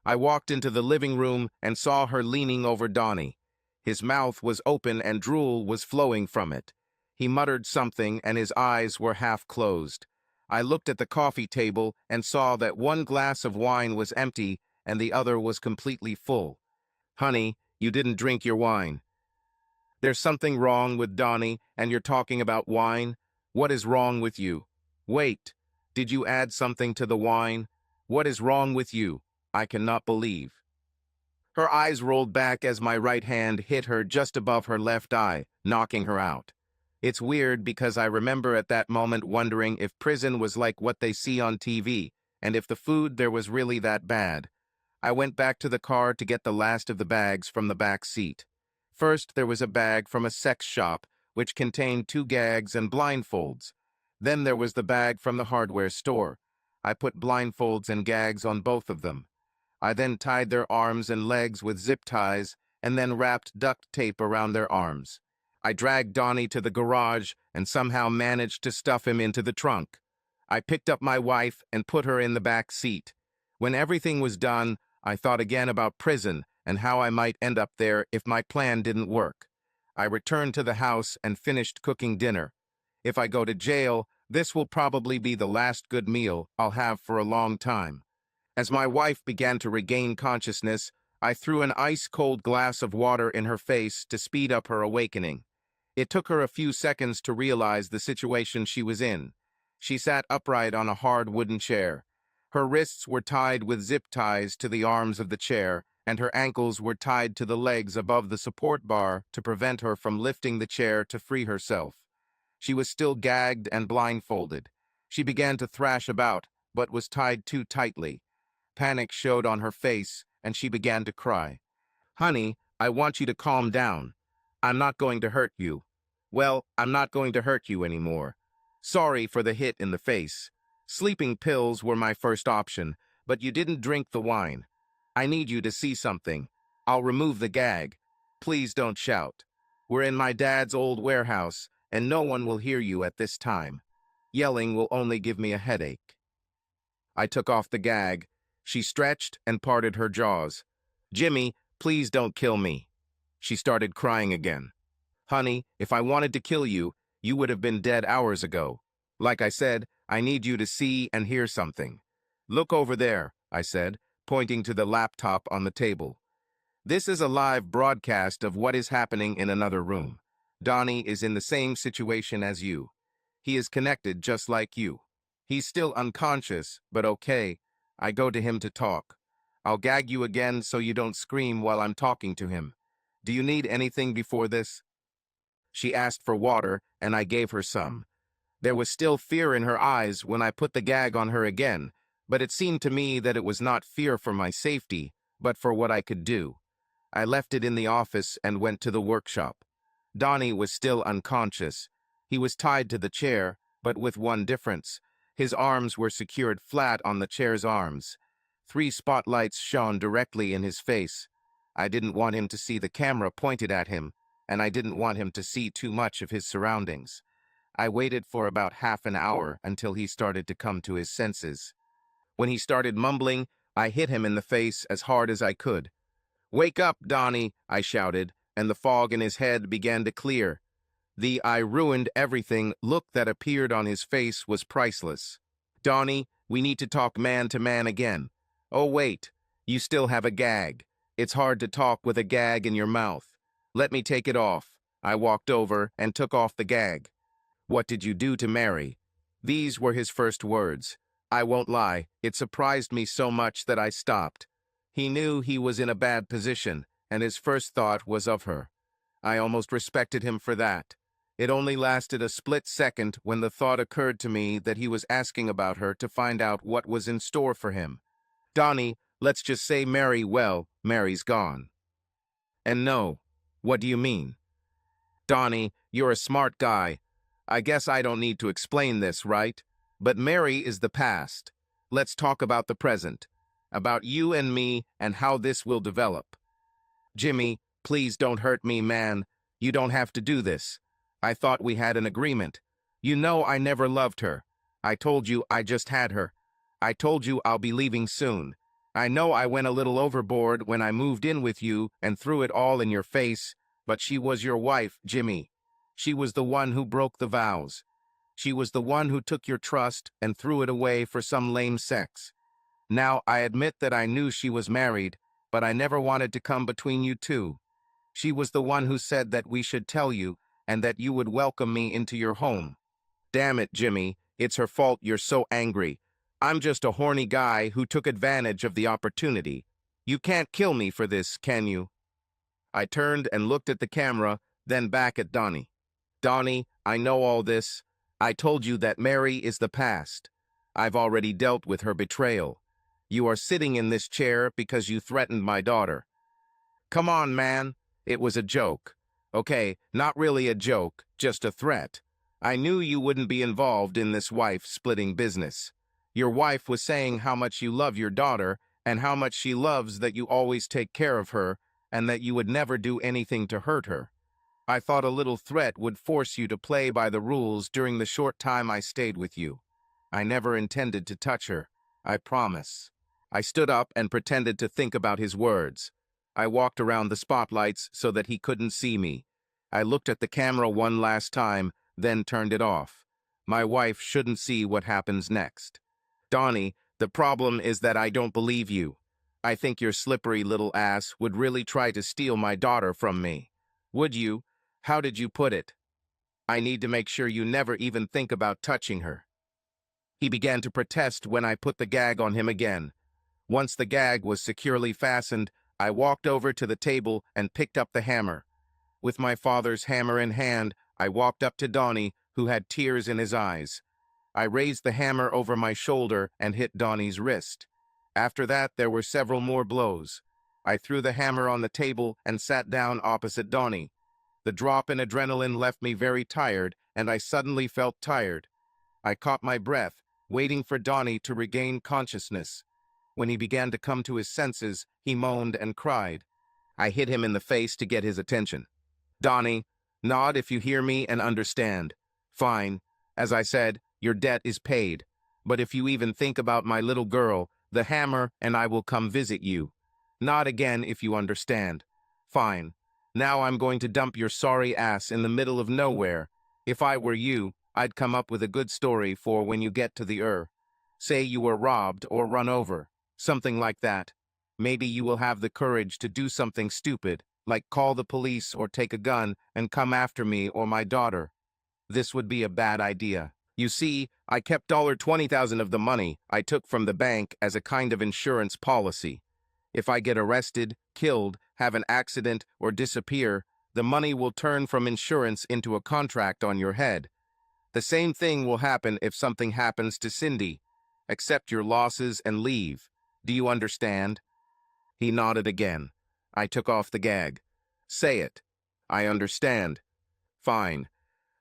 I walked into the living room and saw her leaning over Donnie. His mouth was open and drool was flowing from it. He muttered something and his eyes were half closed. I looked at the coffee table and saw that one glass of wine was empty and the other was completely full. "Honey, you didn't drink your wine." "There's something wrong with Donnie and you're talking about wine? What is wrong with you? Wait, did you add something to the wine? What is wrong with you? I cannot believe." Her eyes rolled back as my right hand hit her just above her left eye, knocking her out. It's weird because I remember at that moment wondering if prison was like what they see on TV, and if the food there was really that bad. I went back to the car to get the last of the bags from the back seat. First, there was a bag from a sex shop, which contained 2 gags and blindfolds. Then there was the bag from the hardware store. I put blindfolds and gags on both of them. I then tied their arms and legs with zip ties and then wrapped duct tape around their arms. I dragged Donnie to the garage and somehow managed to stuff him into the trunk. I picked up my wife and put her in the back seat. When everything was done, I thought again about prison and how I might end up there if my plan didn't work. I returned to the house and finished cooking dinner. If I go to jail, this will probably be the last good meal I'll have for a long time. As my wife began to regain consciousness, I threw an ice-cold glass of water in her face to speed up her awakening. It took her a few seconds to realize the situation she was in. She sat upright on a hard wooden chair. Her wrists were tied with zip ties to the arms of the chair, and her ankles were tied to the legs above the support bar to prevent her from lifting the chair to free herself. She was still gagged and blindfolded. She began to thrash about, but was tied too tightly. Panic showed on her face, and she began to cry. "Honey, I want you to calm down. I'm not going to hurt you. Well, I'm not going to hurt you anymore. Sorry for the hit in the face. Sleeping pills were my first option, but you didn't drink the wine. I need you to see something. I'll remove the gag. Please don't shout. We're in my dad's old warehouse, and no one will hear you at this time. Yelling will only give me a headache." I took off the gag. She stretched and parted her jaws. "Jimmy, please don't kill me." She started crying again. "Honey, if I wanted to kill you, you would have been dead hours ago. Like I said, I need you to see and hear something." "Look over there," I said, pointing to the laptop on the table. "This is a live broadcast of what is happening in another room. Donnie is in the same situation as you. He is connected just like you. He's still unconscious, but okay. I go to him to talk. I'll gag you again so you don't scream while I'm talking to him. Do you need anything before this?" She asked for water, and I gave her some. There was still fear in her eyes when I put the gag on her again, but it seemed to me that it was not fear for my safety, but for what I could do. I left it in the office and went to the workshop. Donnie was still unconscious. He was tied to the chair, but with one difference. His arms were secured flat on the chair's arms. 3 spotlights shone directly in his face. I didn't want him to see the camera pointed at him, and I didn't want him to see too much of his surroundings. I waited for about half an hour until he started to come to his senses. When he started mumbling, I hit him in the face as hard as I could. "Wake up, Donnie," I shouted, and the fog in his head began to clear. The "I ruined everything" look that appeared on his face was priceless. "Donnie, we need to talk man to man again." "Oh, wait, you still have a gag. It's hard to talk with a gag in your mouth. Let me take it off." I walked over and took off the gag. "What did you do to Mary?" These were his first words. I won't lie, it surprised me so much that I stopped. He knew he was in a bad position, and his first thought was of her. I almost respected him for that. It only lasted a split second when the thought occurred to me that he was asking about her to find out what was in store for him. Donnie, let's just say Mary's gone. And no. What do you mean? Donnie, you're a smart guy. I guess I don't need to explain this, right? But Mary is the past. Let's talk about the present. About you and me and how this will develop. Jimmy, please don't hurt me, man. You don't have to do this. I thought we had an agreement. You know I never loved her. I told you I just had her. I told you I'll be leaving soon. I know I went a little overboard when I moved in with you and threw it all in your face, but she was your wife, Jimmy. She was the one who broke the vows. She was the one who took your trust and threw it away for some lame sex. Now, I admit that I knew she was married, but I never wanted to come between you two. She was the one who said that we should tell you and that you would welcome me into your home. Damn it, Jimmy, it's her fault you're so angry. I'm just a horny guy who took advantage of the opportunity. You can't kill me for this, can you? I turned and looked at the camera, then back at Donnie. Donnie, I know all this. I told you that Mary is the past. I've already dealt with her betrayal. You are sitting in this chair because you threatened my daughter. Come on, man. It was a joke. Okay, not really a joke, just a threat. I knew you wouldn't be involved in this wife-splitting business. Your wife was saying how much you love your daughter and how much she loves that you always take care of her and that you would never do anything to hurt her. I thought a little threat would force you to play by the rules during the short time I stayed with you. I never intended to touch her. I promise. I stood up and pretended to think about his words. I walked around the spotlights so that he couldn't see me. I looked at the camera one last time, then turned it off. My wife shouldn't see what happens next. Donnie, the problem is that I don't believe you. I think your slippery little ass would really try to steal my daughter from me. Would you? How did you put it? I need to make sure you never even think about touching her. He began to protest when I put the gag on him again. Once the gag was securely fastened, I walked over to the table and picked up the hammer. With my father's hammer in hand, I walked up to Donnie, who had tears in his eyes. I raised the hammer over my shoulder and hit Donnie's wrist. After that, there were several more blows. I threw the hammer on the table and sat down opposite Donnie. The drop in adrenaline left me very tired, and I suddenly felt tired. I caught my breath, waiting for Donnie to regain consciousness. When he began to come to his senses, he moaned and cried. I hit him in the face to get his attention. Donnie, nod if you hear me and understand. Fine. As I said, your debt is paid. But if you even think about my little girl, the hammer and I will come visit you. Nod again if you understand. Fine. Now I'm going to dump your sorry ass in the middle of nowhere. If I were you, I'd come up with a good story for when you get to the Say you were robbed or run over. Something like that. Maybe you will have the courage to do something stupid, like call the police or take a gun and come after me or my daughter. This would be a bad idea. You see, I kept $20,000 of the money I took from the bank as a kind of insurance policy. If I get arrested, killed, have an accident, or disappear, the money will turn from insurance into a contract on your head. The same thing will happen if something happens to Cindy. Accept your losses and leave. Do you understand? He nodded again. I took off the gag. Say it. I understand. Fine.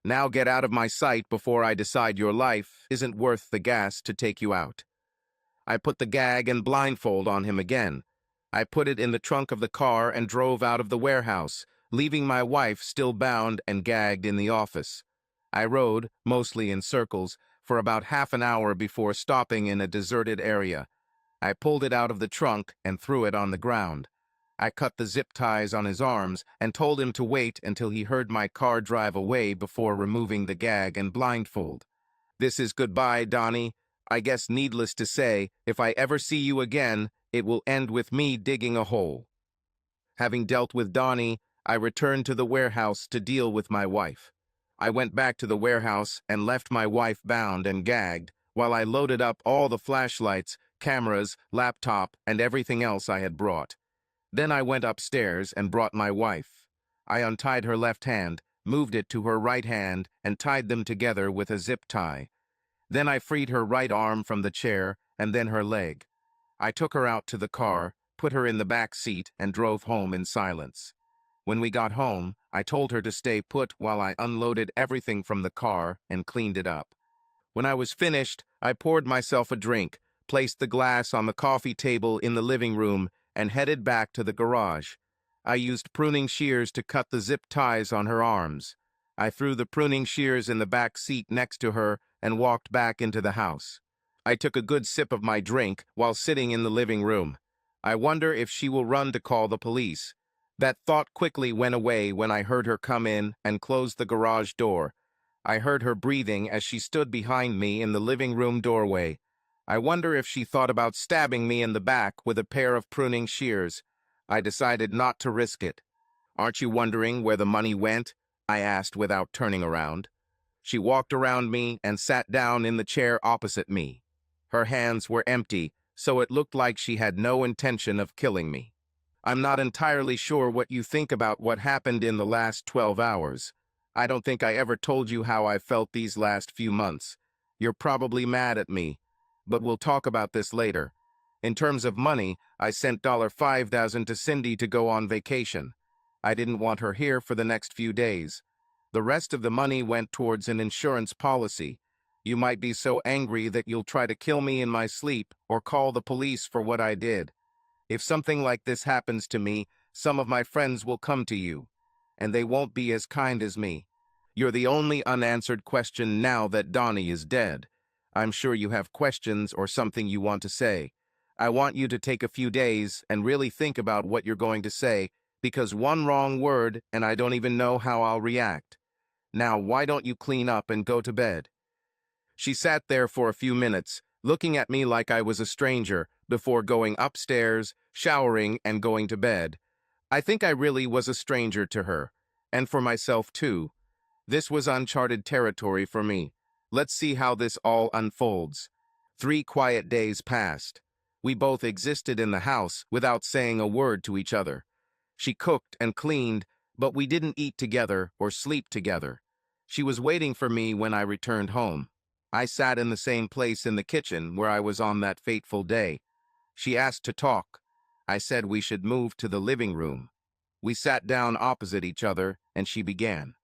Now get out of my sight before I decide your life isn't worth the gas to take you out. I put the gag and blindfold on him again. I put it in the trunk of the car and drove out of the warehouse, leaving my wife still bound and gagged in the office. I rode, mostly in circles, for about half an hour before stopping in a deserted area. I pulled it out of the trunk and threw it on the ground. I cut the zip ties on his arms and told him to wait until he heard my car drive away before removing the gag and blindfold. This is goodbye, Donnie. I guess needless to say, if I ever see you again, it will end with me digging a hole. Having dealt with Donnie, I returned to the warehouse to deal with my wife. I went back to the warehouse and left my wife bound and gagged while I loaded up all the flashlights, cameras, laptop, and everything else I had brought. Then I went upstairs and brought my wife. I untied her left hand, moved it to her right hand, and tied them together with a zip tie. Then I freed her right arm from the chair and then her leg. I took her out to the car, put her in the back seat, and drove home in silence. When we got home, I told her to stay put while I unloaded everything from the car and cleaned it up. When I was finished, I poured myself a drink, placed the glass on the coffee table in the living room, and headed back to the garage. I used pruning shears to cut the zip ties on her arms. I threw the pruning shears in the back seat next to her and walked back into the house. I took a good sip of my drink while sitting in the living room. I wonder if she will run to call the police. That thought quickly went away when I heard her come in and close the garage door. I heard her breathing as she stood behind me in the living room doorway. I wonder if she thought about stabbing me in the back with a pair of pruning shears. I decided not to risk it. "Aren't you wondering where the money went?" I asked without turning around. She walked around me and sat down in the chair opposite me. Her hands were empty, so it looked like she had no intention of killing me. "I'm not entirely sure what you think about what happened in the last 12 hours. I don't think I ever told you how I felt these last few months. You're probably mad at me, but we'll talk about this later. In terms of money, I sent $5,000 to Cindy to go on vacation. I didn't want her here for the next few days. The rest of the money went towards an insurance policy. You might be so angry that you'll try to kill me in my sleep or call the police for what I did. If something like this happens to me, some of my friends will come to you, and they won't be as kind as me. You're the only unanswered question now that Donnie is dead. I'm sure you have questions or something you want to say. I want you to take a few days and really think about what you're going to say, because one wrong word and I don't even know how I'll react. Now, why don't you clean up and go to bed?" She sat there for a few minutes, looking at me like I was a stranger, before going upstairs, showering, and going to bed. I think I really was a stranger to her, and for myself too. This was uncharted territory for me. Let's see how this all unfolds. 3 quiet days passed. We both existed in the house without saying a word to each other. She cooked and cleaned, but we didn't eat together or sleep together. She was waiting for me when I returned home. I sat in the same place in the kitchen where I was on that fateful day. She asked to talk. I said we should move to the living room. We sat down opposite each other, and she began.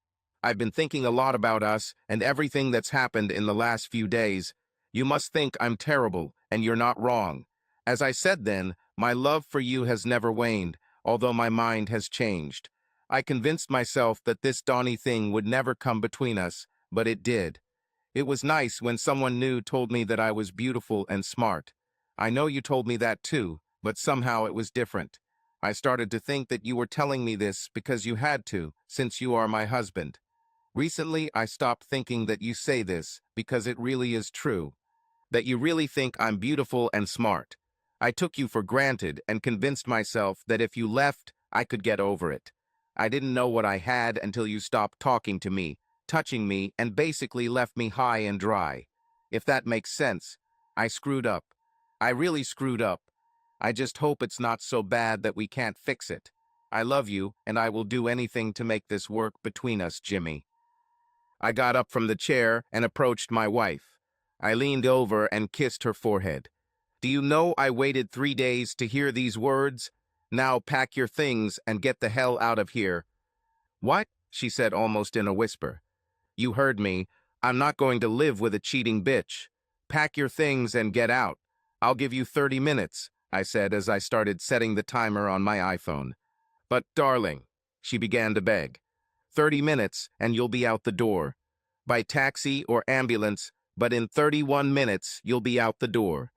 "I've been thinking a lot about us and everything that's happened in the last few days. You must think I'm terrible, and you're not wrong. As I said then, my love for you has never waned, although my mind has changed. I convinced myself that this Donnie thing would never come between us, but it did. It was nice when someone new told me that I was beautiful and smart. I know you told me that too, but somehow it was different. I started to think that you were telling me this because you had to, since you are my husband. Recently, I stopped thinking that you say this because it really is true, that you really think I'm beautiful and smart. I took you for granted and convinced myself that if you left, I could get over it. I didn't know what I had until you stopped talking to me, touching me, and basically left me high and dry. If that makes sense, I screwed up. I really screwed up. I just hope it's not so bad that we can't fix it. I love you, and I will do anything to make this work between us, Jimmy." I got up from the chair and approached my wife. I leaned over and kissed her forehead. "Do you know I waited 3 days to hear these words? Now pack your things and get the hell out of here." "What?" she said almost in a whisper. "You heard me. I'm not going to live with a cheating bitch. Pack your things and get out. I'll give you 30 minutes, I said as I started setting the timer on my iPhone. "But, darling," she began to beg, 30 minutes and you'll be out the door. By taxi or ambulance, but in 31 minutes you'll be out the door."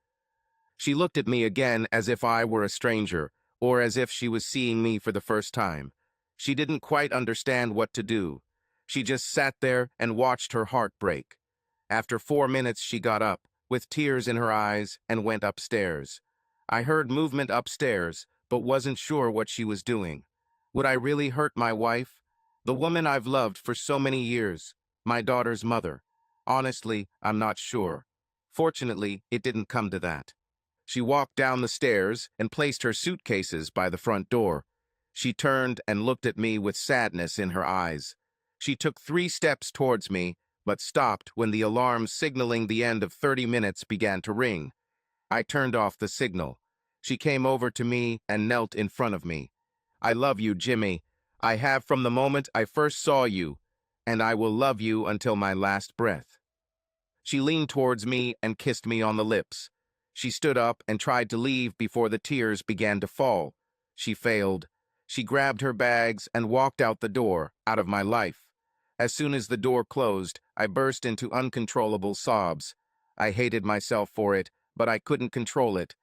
She looked at me again as if I were a stranger, or as if she was seeing me for the first time. She didn't quite understand what to do. She just sat there and watched her heart break. After 4 minutes, she got up, with tears in her eyes, and went upstairs. I heard movement upstairs, but wasn't sure what she was doing. Would I really hurt my wife? The woman I've loved for so many years. My daughter's mother. Honestly, I'm not sure. Fortunately, it didn't come to that. She walked down the stairs and placed her suitcases by the front door. She turned and looked at me with sadness in her eyes. She took 3 steps towards me, but stopped when the alarm signaling the end of 30 minutes began to ring. I turned off the signal. She came over to me and knelt in front of me. I love you, Jimmy. I have from the moment I first saw you, and I will love you until my last breath. She leaned towards me and kissed me on the lips. She stood up and tried to leave before the tears began to fall. She failed. She grabbed her bags and walked out the door, out of my life. As soon as the door closed, I burst into uncontrollable sobs. I hated myself for it, but I couldn't control it.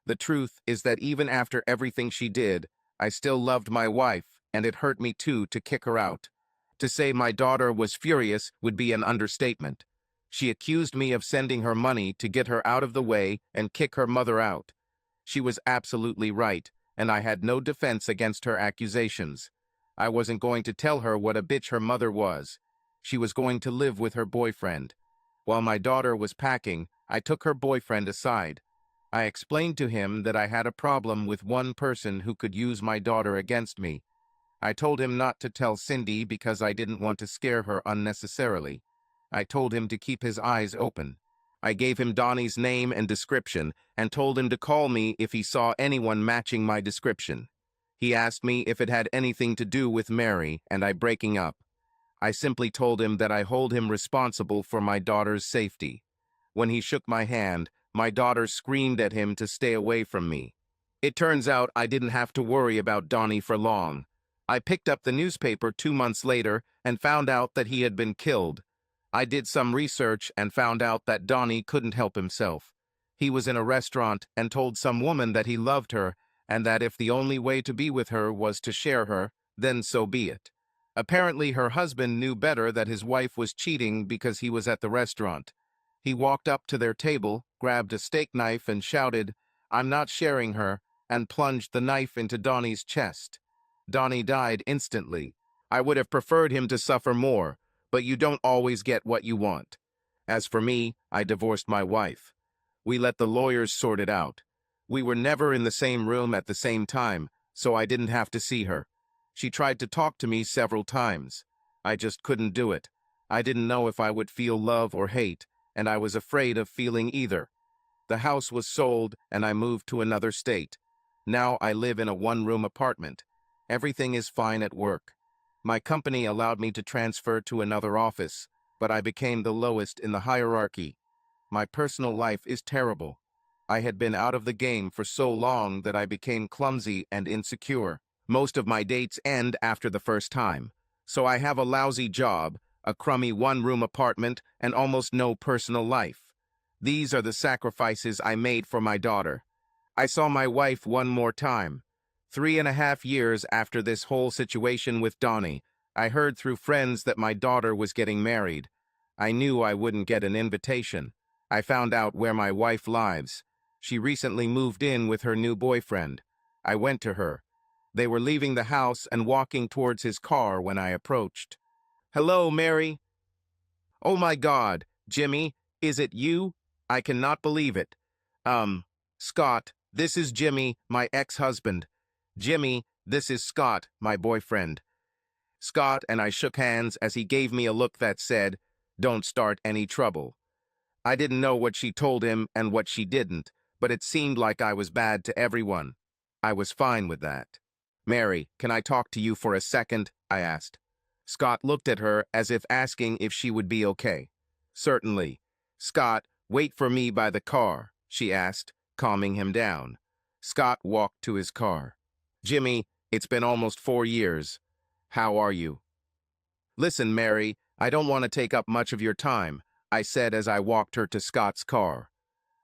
The truth is that even after everything she did, I still loved my wife, and it hurt me too to kick her out. To say my daughter was furious would be an understatement. She accused me of sending her money to get her out of the way and kick her mother out. She was absolutely right, and I had no defense against her accusations. I wasn't going to tell her what a bitch her mother was. She was going to live with her boyfriend. While my daughter was packing, I took her boyfriend aside. I explained to him that I had a problem with one person who could use my daughter against me. I told him not to tell Cindy because I didn't want to scare her unnecessarily. I told him to keep his eyes open. I gave him Donnie's name and description and told him to call me if he saw anyone matching my description. He asked me if it had anything to do with Mary and I breaking up. I simply told him that I hold him responsible for my daughter's safety. When he shook my hand, my daughter screamed at him to stay away from me. It turns out I didn't have to worry about Donnie for long. I picked up the newspaper 2 months later and found out that he had been killed. I did some research and found out that Donnie couldn't help himself. He was in a restaurant and told some woman that he loved her and that if the only way to be with her was to share her, then so be it. Apparently her husband knew better that his wife was cheating because he was at the restaurant. He walked up to their table, grabbed a steak knife and shouted, "I'm not sharing her," and plunged the knife into Donnie's chest. Donnie died instantly. I would have preferred him to suffer more, but you don't always get what you want. As for me, I divorced my wife. We let the lawyers sort it out. We were never in the same room at the same time, so I didn't have to see her. She tried to talk to me several times. I just couldn't do it. I didn't know if I would feel love or hate, and I was afraid of feeling either. The house was sold, and I moved to another state. Now I live in a one-room apartment. Everything is fine at work. My company allowed me to transfer to another office, but I became the lowest in the hierarchy. My personal life is terrible. I had been out of the game for so long that I became clumsy and insecure. Most of my dates end after the first time. So I have a lousy job, a crummy one-room apartment, and almost no personal life. These are the sacrifices I made for my daughter. I saw my wife one more time. 3.5 years after this whole situation with Donnie, I heard through friends that my daughter was getting married. I knew I wouldn't get an invitation. I found out where my wife lives. She recently moved in with her new boyfriend. I went to her. They were leaving the house and walking towards his car when I approached. "Hello, Mary." "Oh my God, Jimmy, is it you? I cannot believe it." Scott, this is Jimmy, my ex-husband." "Jimmy, this is Scott, my boyfriend." Scott and I shook hands as he gave me a look that said, "Don't start any trouble." I didn't know what she told him and what she didn't, but it seemed like I was bad to everyone. I was fine with that. "Mary, can I talk to you for a second?" I asked. Scott looked at her as if asking if she would be okay. "Certainly." "Scott, wait for me by the car," she asked, calming him down. Scott walked to his car. "Jimmy, it's been almost 4 years. How are you?" "Listen, Mary, I don't want to take up much of your time," I said as I walked her to Scott's car.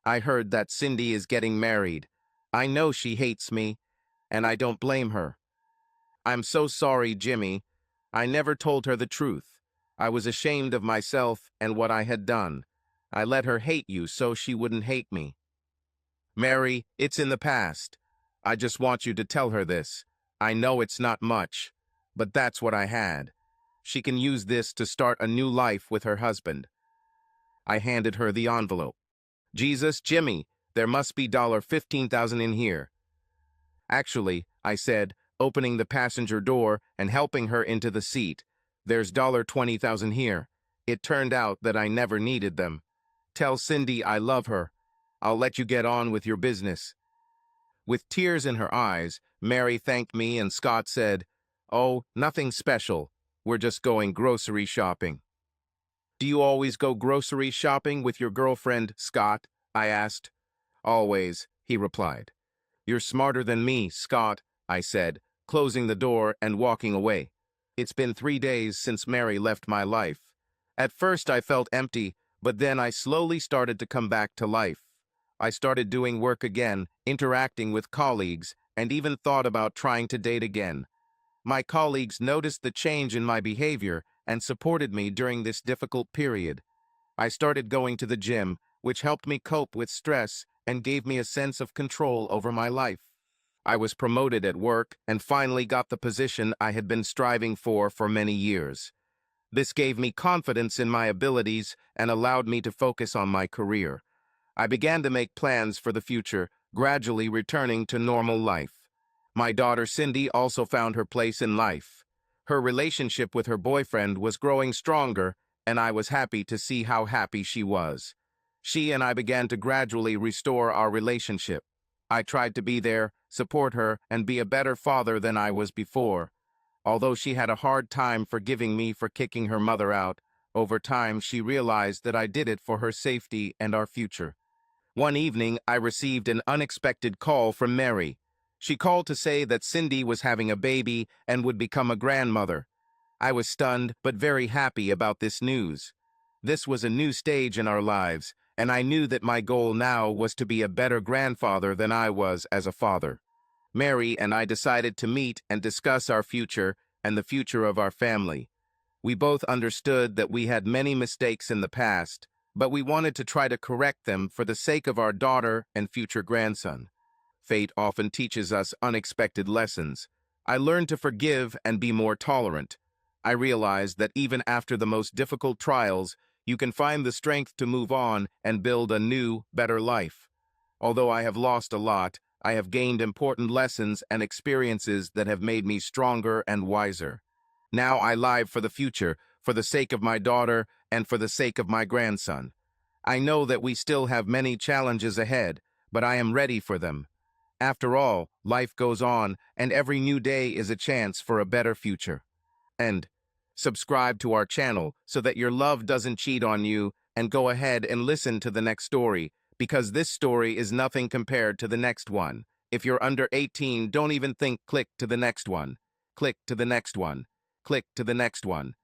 "I heard that Cindy is getting married. I know she hates me, and I don't blame her. I'm so sorry, Jimmy. I never told her the truth. I was ashamed of myself and what I had done. I let her hate you so she wouldn't hate me." "Mary, it's in the past. I just want you to tell her this. I know it's not much, but that's what I had." She can use this to start a new life with her husband. I handed her the envelope. Jesus, Jimmy, there must be $15,000 in here. Actually, I said, opening the passenger door and helping her into the seat. There's $20,000 here. It turned out that I never needed them. Tell Cindy I love her. I'll let you get on with your business. With tears in her eyes, Mary thanked me and Scott said, "Oh, nothing special. We're just going grocery shopping." "Do you always go grocery shopping with your girlfriend, Scott?" I asked. "Always," he replied. "You're smarter than me, Scott," I said, closing the door and walking away. It's been 3 days since Mary left my life. At first I felt empty, but then I slowly started to come back to life. I started doing work again, interacting with colleagues, and even thought about trying to date again. My colleagues noticed the change in my behavior and supported me during this difficult period. I started going to the gym, which helped me cope with stress and gave me a sense of control over my life. I was promoted at work and finally got the position I had been striving for many years. This gave me confidence in my abilities and allowed me to focus on my career. I began to make plans for the future, gradually returning to normal life. My daughter Cindy also found her place in life. Her relationship with her boyfriend was growing stronger, and I was happy to see how happy she was. She and I began to gradually restore our relationship. I tried to be there, support her, and be a better father than I was before. Although she had a hard time forgiving me for kicking her mother out, over time she realized that I did it for her safety and our future. One evening, I received an unexpected call from Mary. She called to say that Cindy was having a baby and would become a grandmother. I was stunned but very happy about this news. This was a new stage in our lives, and I knew that my goal now was to be a better grandfather than I was as a father. Mary and I decided to meet and discuss our future and the future of our family. We both understood that we had many mistakes in the past, but we wanted to try to correct them for the sake of our daughter and future grandson. Fate often teaches us unexpected lessons. I learned to forgive and be more tolerant. I realized that even after the most difficult trials, you can find the strength to move on and build a new, better life. Although I have lost a lot, I have gained important lessons and experiences that have made me stronger and wiser. Now I live for the future, for the sake of my daughter and for the sake of my grandson. I know that we still have many challenges ahead, but I am ready for them. After all, life goes on, and every new day is a chance for a better future. And subscribe to our channel so that your love doesn't cheat on you, and go ahead and listen to the next story, because this story is nothing compared to the next one. If you're under 18, don't even think click to the next one. Click to the next one. Click to the next one.